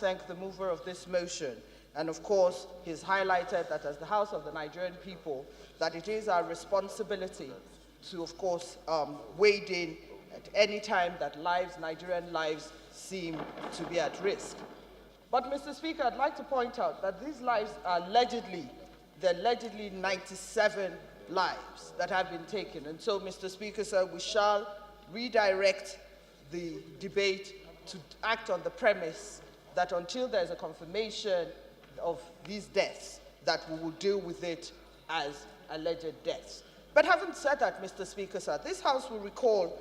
thank the mover of this motion. And of course, he's highlighted that as the House of the Nigerian people, that it is our responsibility to, of course, wade in at any time that Nigerian lives, seem to be at risk. But, Mr. Speaker, I'd like to point out that these lives are allegedly 97 lives that have been taken. And so, Mr. Speaker, sir, we shall redirect the debate to act on the premise that until there's a confirmation of these deaths, that we will deal with it as alleged deaths. But having said that, Mr. Speaker, sir, this House will recall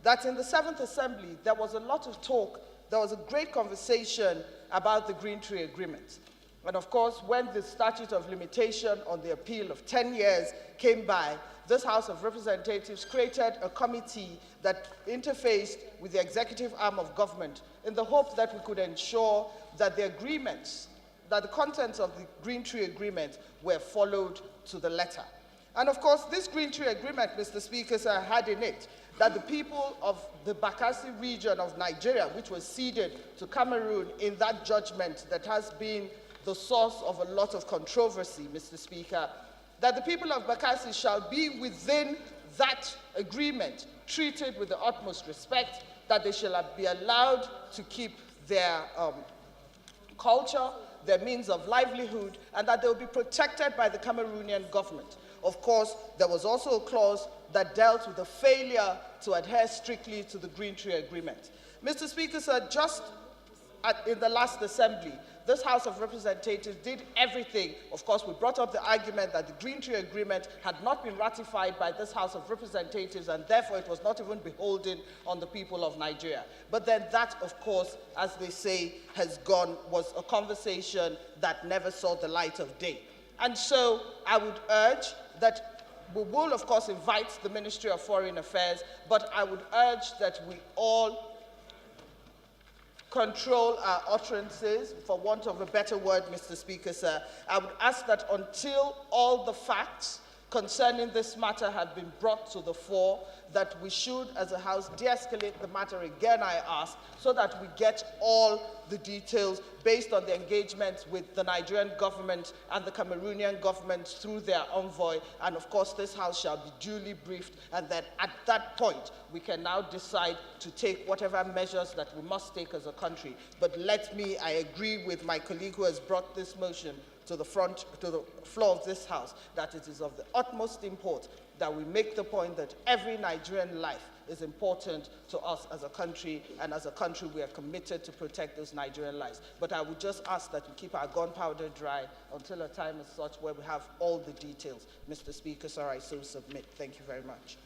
that in the 7th Assembly, there was a lot of talk, there was a great conversation about the Green Tree Agreement. And of course, when the statute of limitation on the appeal of 10 years came by, this House of Representatives created a committee that interfaced with the executive arm of government in the hope that we could ensure that the agreements, that the contents of the Green Tree Agreement were followed to the letter. And of course, this Green Tree Agreement, Mr. Speaker, sir, had in it that the people of the Bakassi region of Nigeria, which was ceded to Cameroon in that judgment that has been the source of a lot of controversy, Mr. Speaker, that the people of Bakassi shall be within that agreement, treated with the utmost respect, that they shall be allowed to keep their culture, their means of livelihood, and that they will be protected by the Cameroonian government. Of course, there was also a clause that dealt with the failure to adhere strictly to the Green Tree Agreement. Mr. Speaker, sir, just in the last assembly, this House of Representatives did everything. Of course, we brought up the argument that the Green Tree Agreement had not been ratified by this House of Representatives, and therefore it was not even beholden on the people of Nigeria. But then that, of course, as they say, was a conversation that never saw the light of day. And so I would urge that we will, of course, invite the Ministry of Foreign Affairs, but I would urge that we all control our utterances, for want of a better word, Mr. Speaker, sir. I would ask that until all the facts concerning this matter have been brought to the fore, that we should, as a House, de-escalate the matter again, I ask, so that we get all the details based on the engagement with the Nigerian government and the Cameroonian government through their envoy. And of course, this House shall be duly briefed, and then at that point, we can now decide to take whatever measures that we must take as a country. But I agree with my colleague who has brought this motion to the floor of this House, that it is of the utmost import that we make the point that every Nigerian life is important to us as a country, and as a country we are committed to protect those Nigerian lives. But I would just ask that we keep our gunpowder dry until a time is such where we have all the details. Mr. Speaker, sir, I so submit. Thank you very much.